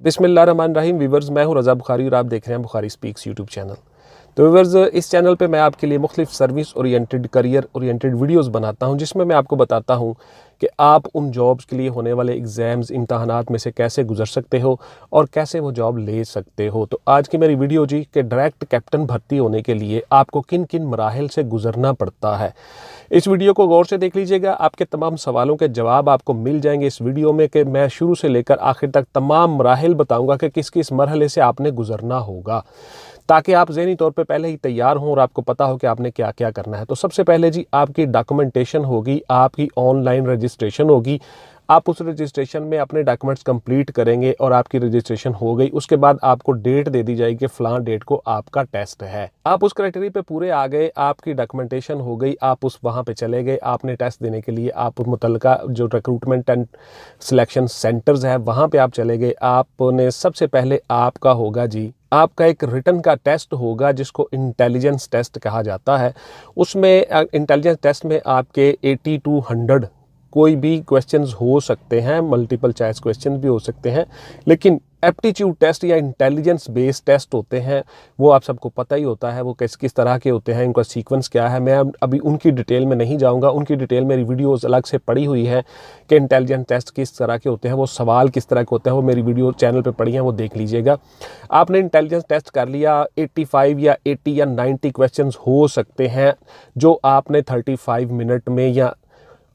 बिस्मिल्लाहिर्रहमानिर्रहीम। व्यूअर्स, मैं हूं रज़ा बुखारी और आप देख रहे हैं बुखारी स्पीक्स यूट्यूब चैनल। तो व्यूअर्स, इस चैनल पे मैं आपके लिए मुख्तलिफ service oriented, career oriented videos बनाता हूं, जिसमें मैं आपको बताता हूं कि आप उन जॉब्स के लिए होने वाले एग्ज़ाम्स, इम्तहानात में से कैसे गुजर सकते हो और कैसे वो जॉब ले सकते हो। तो आज की मेरी वीडियो जी कि डायरेक्ट कैप्टन भर्ती होने के लिए आपको किन किन मराहिल से गुजरना पड़ता है। इस वीडियो को गौर से देख लीजिएगा, आपके तमाम सवालों के जवाब आपको मिल जाएंगे इस वीडियो में, कि मैं शुरू से लेकर आखिर तक तमाम मराहिल बताऊंगा कि किस किस मरहले से आपने गुजरना होगा, ताकि आप ज़हनी तौर पे पहले ही तैयार हों और आपको पता हो कि आपने क्या क्या करना है। तो सबसे पहले जी आपकी डॉक्यूमेंटेशन होगी, आपकी ऑनलाइन रजिस्ट्रेशन होगी। आप उस रजिस्ट्रेशन में अपने डॉक्यूमेंट्स कंप्लीट करेंगे और आपकी रजिस्ट्रेशन हो गई। उसके बाद आपको डेट दे दी जाएगी कि फ़लाँ डेट को आपका टेस्ट है। आप उस क्राइटेरिया पे पूरे आ गए, आपकी डॉक्यूमेंटेशन हो गई, आप उस वहाँ पे चले गए, आपने टेस्ट देने के लिए आप मुतल्लिका जो रिक्रूटमेंट एंड सिलेक्शन सेंटर्स है वहाँ पे आप चले गए। आपने सबसे पहले आपका होगा जी, आपका एक रिटन का टेस्ट होगा जिसको इंटेलिजेंस टेस्ट कहा जाता है। उसमें इंटेलिजेंस टेस्ट में आपके 80 to 100 कोई भी क्वेश्चंस हो सकते हैं, मल्टीपल चॉइस क्वेश्चंस भी हो सकते हैं, लेकिन एप्टीट्यूड टेस्ट या इंटेलिजेंस बेस्ड टेस्ट होते हैं, वो आप सबको पता ही होता है वो किस किस तरह के होते हैं, इनका सीक्वेंस क्या है। मैं अभी उनकी डिटेल में नहीं जाऊंगा, उनकी डिटेल मेरी वीडियोस अलग से पड़ी हुई है कि इंटेलिजेंस टेस्ट किस तरह के होते हैं, वो सवाल किस तरह के होते हैं, वो मेरी वीडियो चैनल पे पड़ी हैं, वो देख लीजिएगा। आपने इंटेलिजेंस टेस्ट कर लिया, 85 या 80 या 90 क्वेश्चन हो सकते हैं जो आपने 35 मिनट में या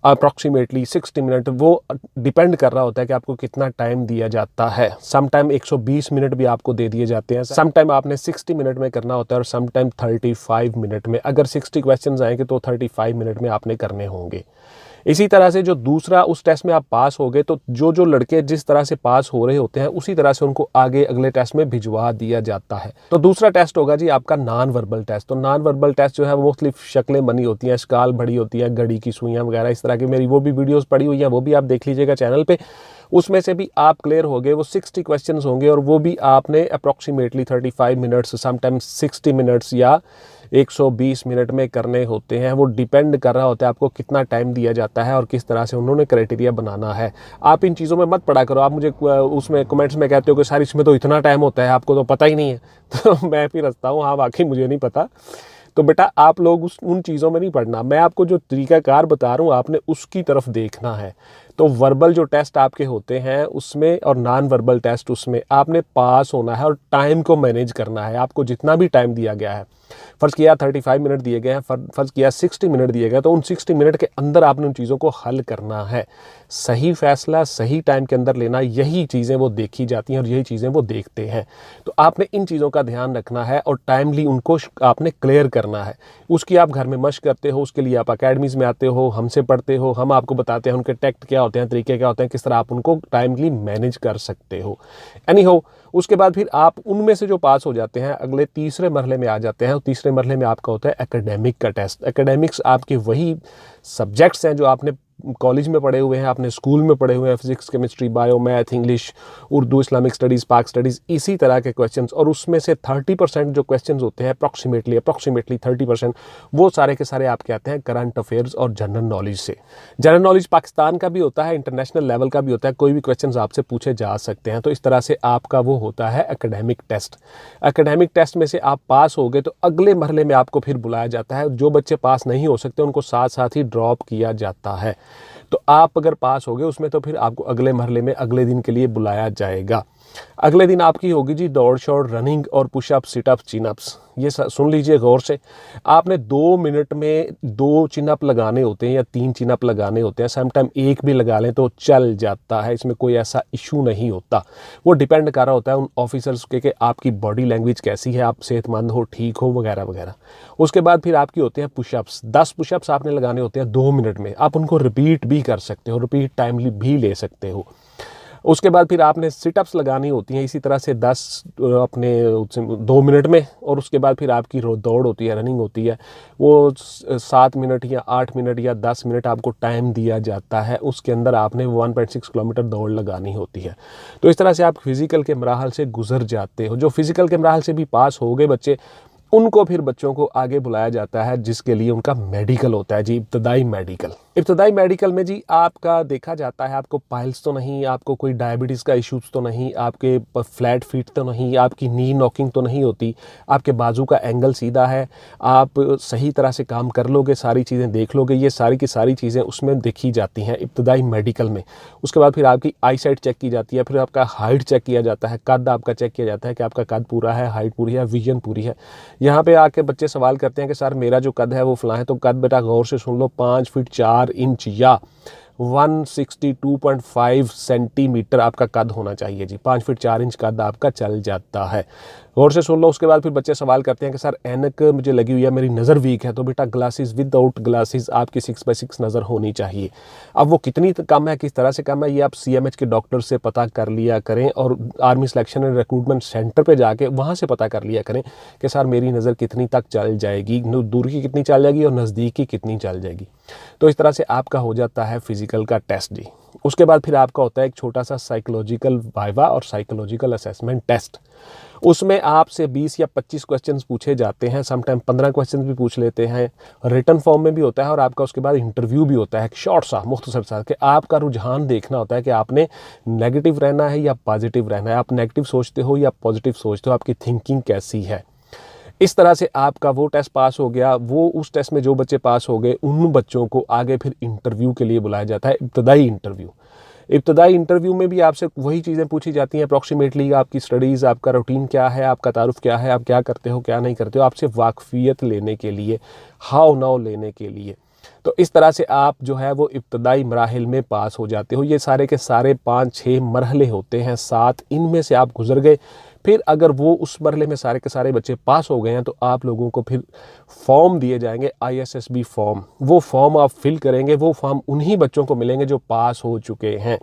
अप्रॉक्सीमेटली 60 मिनट, वो डिपेंड कर रहा होता है कि आपको कितना टाइम दिया जाता है। सम टाइम 120 मिनट भी आपको दे दिए जाते हैं, सम टाइम आपने 60 मिनट में करना होता है और सम टाइम 35 मिनट में। अगर 60 क्वेश्चंस आएंगे तो 35 मिनट में आपने करने होंगे। इसी तरह से जो दूसरा उस टेस्ट में आप पास हो गए, तो जो लड़के जिस तरह से पास हो रहे होते हैं उसी तरह से उनको आगे अगले टेस्ट में भिजवा दिया जाता है। तो दूसरा टेस्ट होगा जी आपका नॉन वर्बल टेस्ट। तो नॉन वर्बल टेस्ट जो है वो मुख्तलिफ शक्लें बनी होती हैं, स्काल बड़ी होती है, घड़ी की सुइयाँ वगैरह, इस तरह की मेरी वो भी वीडियोस पड़ी हुई हैं, वो भी आप देख लीजिएगा चैनल पे। उसमें से भी आप क्लियर हो गए, वो 60 क्वेश्चंस होंगे और वो भी आपने अप्रॉक्सीमेटली 35 मिनट्स, समटाइम्स 60 मिनट्स या 120 मिनट में करने होते हैं। वो डिपेंड कर रहा होता है आपको कितना टाइम दिया जाता है और किस तरह से उन्होंने क्राइटेरिया बनाना है। आप इन चीज़ों में मत पढ़ा करो, आप मुझे उसमें कमेंट्स में कहते हो कि सर इसमें तो इतना टाइम होता है, आपको तो पता ही नहीं है। तो मैं फिर हंसता हूँ, हाँ वाकई मुझे नहीं पता। तो बेटा आप लोग उन चीज़ों में नहीं पढ़ना, मैं आपको जो तरीक़ाकार बता रहा हूँ आपने उसकी तरफ देखना है। तो वर्बल जो टेस्ट आपके होते हैं उसमें और नॉन वर्बल टेस्ट, उसमें आपने पास होना है और टाइम को मैनेज करना है। आपको जितना भी टाइम दिया गया है, फ़र्ज़ किया 35 मिनट दिए गए हैं, फ़र्ज़ किया 60 मिनट दिए गए, तो उन 60 मिनट के अंदर आपने उन चीज़ों को हल करना है। सही फ़ैसला सही टाइम के अंदर लेना, यही चीज़ें वो देखी जाती हैं और यही चीज़ें वो देखते हैं। तो आपने इन चीज़ों का ध्यान रखना है और टाइमली उनको आपने क्लियर करना है। उसकी आप घर में मशक करते हो, उसके लिए आप अकेडमीज़ में आते हो, हमसे पढ़ते हो, हम आपको बताते हैं उनके टेक्ट क्या होते हैं, तरीके क्या होते हैं, किस तरह आप उनको टाइमली मैनेज कर सकते हो। एनी हो, उसके बाद फिर आप उनमें से जो पास हो जाते हैं अगले तीसरे मरहले में आ जाते हैं। और तीसरे मरहले में आपका होता है एकेडमिक का टेस्ट। एकेडमिक्स आपके वही सब्जेक्ट्स हैं जो आपने कॉलेज में पढ़े हुए हैं, आपने स्कूल में पढ़े हुए हैं, physics, chemistry, bio, math, English, Urdu, Islamic studies, पाक स्टडीज़, इसी तरह के क्वेश्चंस। और उसमें से 30% जो क्वेश्चंस होते हैं अप्रॉक्सीमेटली 30%, वो सारे के सारे आपके आते हैं करंट अफेयर्स और जनरल नॉलेज से। जनरल नॉलेज पाकिस्तान का भी होता है, इंटरनेशनल लेवल का भी होता है, कोई भी क्वेश्चंस आपसे पूछे जा सकते हैं। तो इस तरह से आपका वो होता है एकेडमिक टेस्ट। एकेडमिक टेस्ट में से आप पास हो गए तो अगले मरहले में आपको फिर बुलाया जाता है। जो बच्चे पास नहीं हो सकते उनको साथ साथ ही ड्रॉप किया जाता है। तो आप अगर पास हो गए उसमें तो फिर आपको अगले मरहले में अगले दिन के लिए बुलाया जाएगा। अगले दिन आपकी होगी जी दौड़ शौड़, रनिंग और पुशअप, सिटअप, चिनअप्स। ये सुन लीजिए गौर से। आपने 2 मिनट में 2 चिनअप लगाने होते हैं या 3 चिनअप लगाने होते हैं, समटाइम 1 भी लगा लें तो चल जाता है, इसमें कोई ऐसा इशू नहीं होता। वो डिपेंड कर रहा होता है उन ऑफिसर्स के कि आपकी बॉडी लैंग्वेज कैसी है, आप सेहतमंद हो, ठीक हो, वगैरह वगैरह। उसके बाद फिर आपकी होते हैं पुशअप्स। 10 पुशअप्स आपने लगाने होते हैं 2 मिनट में। आप उनको रिपीट भी कर सकते हो, रिपीट टाइमली भी ले सकते हो। उसके बाद फिर आपने सिटअप्स लगानी होती हैं इसी तरह से 10 अपने 2 मिनट में, और उसके बाद फिर आपकी दौड़ होती है, रनिंग होती है, वो 7 मिनट या 8 मिनट या 10 मिनट आपको टाइम दिया जाता है। उसके अंदर आपने 1.6 किलोमीटर दौड़ लगानी होती है। तो इस तरह से आप फिज़िकल के मराहल से गुजर जाते हो। जो फिज़िकल के मराहल से भी पास हो गए बच्चे, उनको फिर बच्चों को आगे बुलाया जाता है जिसके लिए उनका मेडिकल होता है जी, इब्तदाई मेडिकल। इब्तदाई मेडिकल में जी आपका देखा जाता है आपको पाइल्स तो नहीं, आपको कोई डायबिटीज़ का इश्यूज़ तो नहीं, आपके फ्लैट फीट तो नहीं, आपकी नी नॉकिंग तो नहीं होती, आपके बाजू का एंगल सीधा है, आप सही तरह से काम कर लोगे, सारी चीज़ें देख लोगे, ये सारी की सारी चीज़ें उसमें देखी जाती हैं इब्तदाई मेडिकल में। उसके बाद फिर आपकी आई साइट चेक की जाती है, फिर आपका हाइट चेक किया जाता है, कद आपका चेक किया जाता है कि आपका कद पूरा है, हाइट पूरी है, विजन पूरी है। यहाँ पे आके बच्चे सवाल करते हैं कि सर मेरा जो कद है वो फलां है, तो कद बेटा गौर से सुन लो, 5 फीट 4 इंच या 162.5 सेंटीमीटर आपका कद होना चाहिए जी। 5 फीट 4 इंच कद आपका चल जाता है, गौर से सुन लो। उसके बाद फिर बच्चे सवाल करते हैं कि सर ऐनक मुझे लगी हुई है, मेरी नज़र वीक है, तो बेटा ग्लासेस विदाउट ग्लासेस आपकी 6x6 नज़र होनी चाहिए। अब वो कितनी कम है, किस तरह से कम है, ये आप CMH के डॉक्टर से पता कर लिया करें, और army selection and recruitment centre पे जाके वहाँ से पता कर लिया करें कि सर मेरी नज़र कितनी तक चल जाएगी, दूर की कितनी चल जाएगी और नज़दीक की कितनी चल जाएगी। तो इस तरह से आपका हो जाता है फिज़िकल का टेस्ट जी। उसके बाद फिर आपका होता है एक छोटा सा साइकोलॉजिकल वाइवा और साइकोलॉजिकल असेसमेंट टेस्ट। उसमें आपसे 20 या 25 क्वेश्चंस पूछे जाते हैं, समटाइम 15 क्वेश्चंस भी पूछ लेते हैं, रिटन फॉर्म में भी होता है, और आपका उसके बाद इंटरव्यू भी होता है, शॉर्ट सा मुख्तसर सा, कि आपका रुझान देखना होता है कि आपने नेगेटिव रहना है या पॉजिटिव रहना है, आप नेगेटिव सोचते हो या पॉजिटिव सोचते हो, आपकी थिंकिंग कैसी है। इस तरह से आपका वो टेस्ट पास हो गया। वो उस टेस्ट में जो बच्चे पास हो गए उन बच्चों को आगे फिर इंटरव्यू के लिए बुलाया जाता है, इब्तदाई इंटरव्यू। इब्तदाई इंटरव्यू में भी आपसे वही चीज़ें पूछी जाती हैं अप्रॉक्सीमेटली, आपकी स्टडीज़, आपका रूटीन क्या है, आपका तारुफ क्या है, आप क्या करते हो क्या नहीं करते हो, आपसे वाकफियत लेने के लिए, हाउ नाउ लेने के लिए। तो इस तरह से आप जो है वो इब्तदाई मराहिल में पास हो जाते हो। ये सारे के सारे 5-6 मरहले होते हैं, 7 इनमें से आप गुजर गए। फिर अगर वो उस मरहले में सारे के सारे बच्चे पास हो गए हैं तो आप लोगों को फिर फॉर्म दिए जाएंगे, ISSB फॉर्म। वो फॉर्म आप फिल करेंगे, वो फॉर्म उन्हीं बच्चों को मिलेंगे जो पास हो चुके हैं।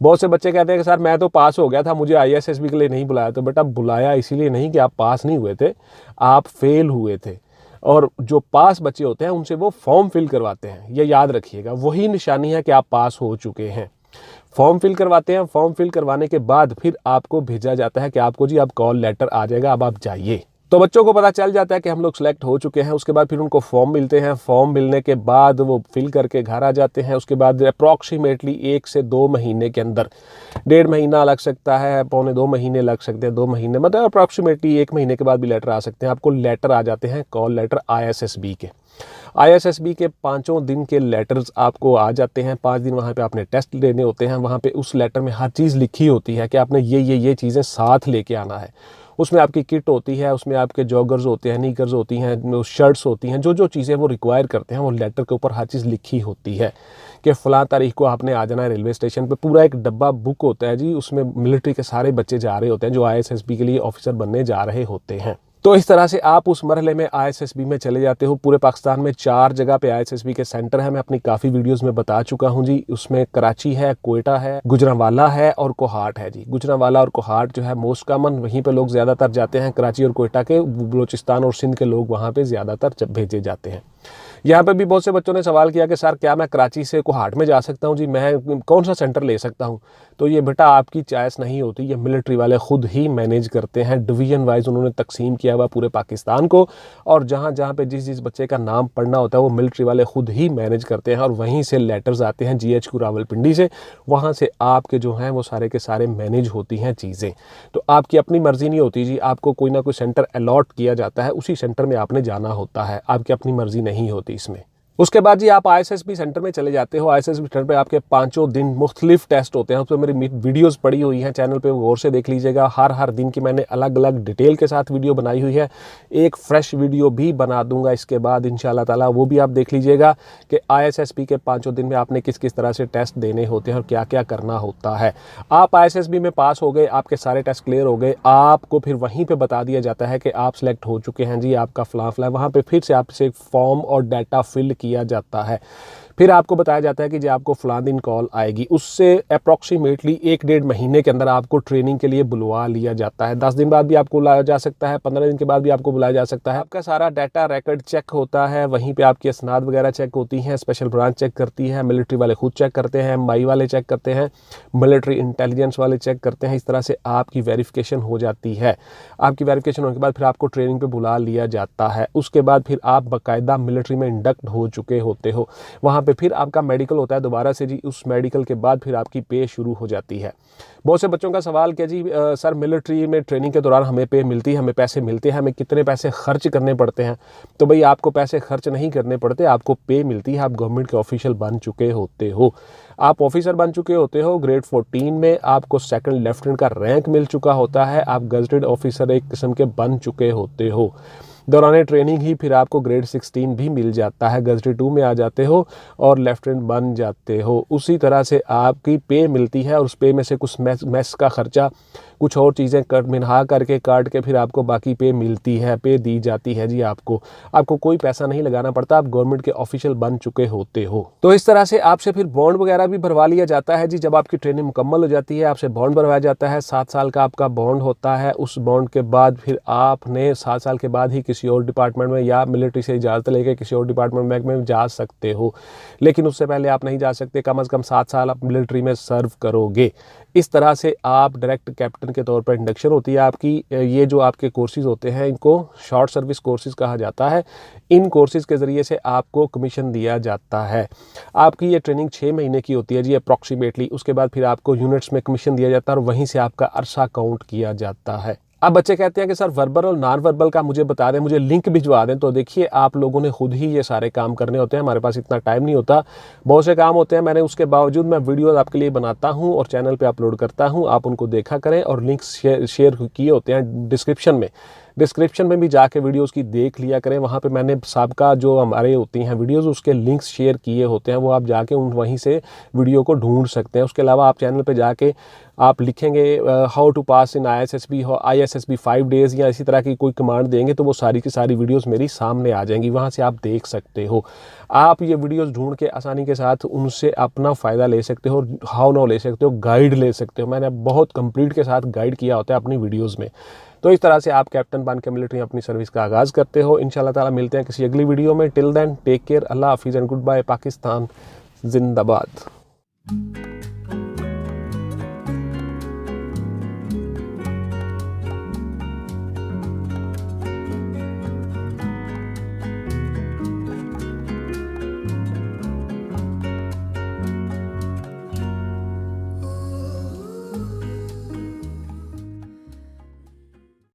बहुत से बच्चे कहते हैं कि सर मैं तो पास हो गया था, मुझे ISSB के लिए नहीं बुलाया। तो बेटा बुलाया इसीलिए नहीं कि आप पास नहीं हुए थे, आप फेल हुए थे। और जो पास बच्चे होते हैं उनसे वो फॉर्म फिल करवाते हैं, ये याद रखिएगा, वही निशानी है कि आप पास हो चुके हैं। फॉर्म फिल करवाते हैं, फॉर्म फिल करवाने के बाद फिर आपको भेजा जाता है कि आपको जी अब कॉल लेटर आ जाएगा, अब आप जाइए। तो बच्चों को पता चल जाता है कि हम लोग सेलेक्ट हो चुके हैं। उसके बाद फिर उनको फॉर्म मिलते हैं, फॉर्म मिलने के बाद वो फिल करके घर आ जाते हैं। उसके बाद अप्रॉक्सीमेटली 1 से 2 महीने के अंदर, 1.5 महीना लग सकता है, 1.25-2 महीने लग सकते हैं, 2 महीने मतलब अप्रॉक्सीमेटली 1 महीने के बाद भी लेटर आ सकते हैं। आपको लेटर आ जाते हैं, कॉल लेटर ISSB के। ISSB के 5 दिन के लेटर्स आपको आ जाते हैं। 5 दिन वहाँ पे आपने टेस्ट लेने होते हैं। वहाँ पे उस लेटर में हर चीज़ लिखी होती है कि आपने ये चीज़ें साथ लेके आना है। उसमें आपकी किट होती है, उसमें आपके जॉगर्स होते हैं, नीकर्स होती हैं, शर्ट्स होती हैं, जो चीज़ें वो रिक्वायर करते हैं वो लेटर के ऊपर हर चीज़ लिखी होती है कि फ़लाँ तारीख को आपने आ जाना है रेलवे स्टेशन पे। पूरा एक डब्बा बुक होता है जी, उसमें मिलिट्री के सारे बच्चे जा रहे होते हैं जो ISSB के लिए ऑफिसर बनने जा रहे होते हैं। तो इस तरह से आप उस मरहले में ISSB में चले जाते हो। पूरे पाकिस्तान में 4 जगह पे ISSB के सेंटर है, मैं अपनी काफ़ी वीडियोस में बता चुका हूं जी। उसमें कराची है, कोयटा है, गुजरांवाला है और कोहाट है जी। गुजरांवाला और कोहाट जो है मोस्ट कॉमन, वहीं पे लोग ज़्यादातर जाते हैं। कराची और कोयटा के, बलूचिस्तान और सिंध के लोग वहाँ पर ज़्यादातर भेजे जाते हैं। यहाँ पे भी बहुत से बच्चों ने सवाल किया कि सर क्या मैं कराची से कोहाट में जा सकता हूँ जी, मैं कौन सा सेंटर ले सकता हूँ। तो ये बेटा आपकी चॉइस नहीं होती, ये मिलिट्री वाले ख़ुद ही मैनेज करते हैं। डिवीज़न वाइज उन्होंने तकसीम किया हुआ पूरे पाकिस्तान को, और जहाँ जहाँ पे जिस बच्चे का नाम पढ़ना होता है वो मिलिट्री वाले ख़ुद ही मैनेज करते हैं। और वहीं से लेटर्स आते हैं GHQ रावलपिंडी से, वहाँ से आपके जो हैं वो सारे के सारे मैनेज होती हैं चीज़ें। तो आपकी अपनी मर्ज़ी नहीं होती जी, आपको कोई ना कोई सेंटर अलॉट किया जाता है, उसी सेंटर में आपने जाना होता है, आपकी अपनी मर्ज़ी नहीं होती इसमें। उसके बाद जी आप ISSB सेंटर में चले जाते हो। ISSB सेंटर पे आपके 5 दिन मुख्तलिफ टेस्ट होते हैं। उस पर मेरी वीडियोस पड़ी हुई हैं चैनल पे, गौर से देख लीजिएगा। हर दिन की मैंने अलग अलग डिटेल के साथ वीडियो बनाई हुई है। एक फ्रेश वीडियो भी बना दूंगा इसके बाद इंशाल्लाह ताला, वो भी आप देख लीजिएगा कि ISSB के 5 दिन में आपने किस किस तरह से टेस्ट देने होते हैं और क्या क्या करना होता है। आप ISSB में पास हो गए, आपके सारे टेस्ट क्लियर हो गए, आपको फिर वहीं पर बता दिया जाता है कि आप सेलेक्ट हो चुके हैं जी, आपका फलां फलां। वहाँ पर फिर से आपसे फॉर्म और डाटा फिल किया जाता है। फिर आपको बताया जाता है कि जो आपको फ़लाँ दिन कॉल आएगी, उससे अप्रॉक्सीमेटली 1-1.5 महीने के अंदर आपको ट्रेनिंग के लिए बुलवा लिया जाता है। 10 दिन बाद भी आपको बुलाया जा सकता है, 15 दिन के बाद भी आपको बुलाया जा सकता है। आपका सारा डाटा रिकॉर्ड चेक होता है, वहीं पे आपकी असनाद वगैरह चेक होती हैं, स्पेशल ब्रांच चेक करती है, मिलिट्री वाले खुद चेक करते हैं, MI वाले चेक करते हैं, मिलिट्री इंटेलिजेंस वाले चेक करते हैं। इस तरह से आपकी वेरिफिकेशन हो जाती है। आपकी वेरिफिकेशन होने के बाद फिर आपको ट्रेनिंग पे बुला लिया जाता है। उसके बाद फिर आप बाकायदा मिलिट्री में इंडक्ट हो चुके होते हो। वहाँ पे फिर आपका मेडिकल होता है दोबारा से जी। उस मेडिकल के बाद फिर आपकी पे शुरू हो जाती है। बहुत से बच्चों का सवाल क्या जी सर मिलिट्री में ट्रेनिंग के दौरान हमें पे मिलती है, हमें पैसे मिलते हैं, हमें कितने पैसे खर्च करने पड़ते हैं? तो भाई आपको पैसे खर्च नहीं करने पड़ते, आपको पे मिलती है। आप गवर्नमेंट के ऑफिशियल बन चुके होते हो, आप ऑफिसर बन चुके होते हो। ग्रेड 14 में आपको सेकंड लेफ्टिनेंट का रैंक मिल चुका होता है, आप गजटेड ऑफिसर एक किस्म के बन चुके होते हो। दौरान ट्रेनिंग ही फिर आपको ग्रेड 16 भी मिल जाता है, गजटेड 2 में आ जाते हो और लेफ्टिनेंट बन जाते हो। उसी तरह से आपकी पे मिलती है और उस पे में से कुछ मैस का खर्चा, कुछ और चीज़ें मिनहा करके काट के फिर आपको बाकी पे मिलती है, पे दी जाती है जी। आपको कोई पैसा नहीं लगाना पड़ता, आप गवर्नमेंट के ऑफिशियल बन चुके होते हो। तो इस तरह से आपसे फिर बॉन्ड वगैरह भी भरवा लिया जाता है जी। जब आपकी ट्रेनिंग मुकम्मल हो जाती है, आपसे बॉन्ड भरवाया जाता है। 7 साल का आपका बॉन्ड होता है। उस बॉन्ड के बाद फिर आपने 7 साल के बाद ही किसी और डिपार्टमेंट में या मिलिट्री से इजाज़त लेके किसी और डिपार्टमेंट बैंक में जा सकते हो, लेकिन उससे पहले आप नहीं जा सकते। कम से कम 7 साल आप मिलिट्री में सर्व करोगे। इस तरह से आप डायरेक्ट कैप्टन के तौर पर इंडक्शन होती है आपकी। ये जो आपके कोर्सेज़ होते हैं इनको शॉर्ट सर्विस कोर्सेज़ कहा जाता है। इन कोर्सेज़ के ज़रिए से आपको कमीशन दिया जाता है। आपकी ये ट्रेनिंग 6 महीने की होती है जी अप्रॉक्सीमेटली। उसके बाद फिर आपको यूनिट्स में कमीशन दिया जाता है और वहीं से आपका अरसा काउंट किया जाता है। अब बच्चे कहते हैं कि सर वर्बल और नॉन वर्बल का मुझे बता दें, मुझे लिंक भिजवा दें। तो देखिए आप लोगों ने खुद ही ये सारे काम करने होते हैं, हमारे पास इतना टाइम नहीं होता, बहुत से काम होते हैं। मैंने उसके बावजूद मैं वीडियोस आपके लिए बनाता हूं और चैनल पे अपलोड करता हूं, आप उनको देखा करें। और लिंक्स शेयर किए होते हैं डिस्क्रिप्शन में भी जाके वीडियोस की देख लिया करें। वहाँ पे मैंने सबका जो हमारे होती हैं वीडियोस उसके लिंक्स शेयर किए होते हैं, वो आप जाके वहीं से वीडियो को ढूंढ सकते हैं। उसके अलावा आप चैनल पे जाके आप लिखेंगे how to pass in ISSB 5 days या इसी तरह की कोई कमांड देंगे तो वो सारी की सारी वीडियोस मेरी सामने आ जाएंगी, वहाँ से आप देख सकते हो। आप ये वीडियोस ढूंढ के आसानी के साथ उनसे अपना फ़ायदा ले सकते हो, हाउ नाउ ले सकते हो, गाइड ले सकते हो। मैंने बहुत कंप्लीट के साथ गाइड किया होता है अपनी वीडियोज़ में। तो इस तरह से आप कैप्टन बन के मिलिट्री अपनी सर्विस का आगाज़ करते हो। इंशाल्लाह ताला मिलते हैं किसी अगली वीडियो में। टिल देन टेक केयर, अल्लाह हाफिज़ एंड गुड बाय। पाकिस्तान जिंदाबाद।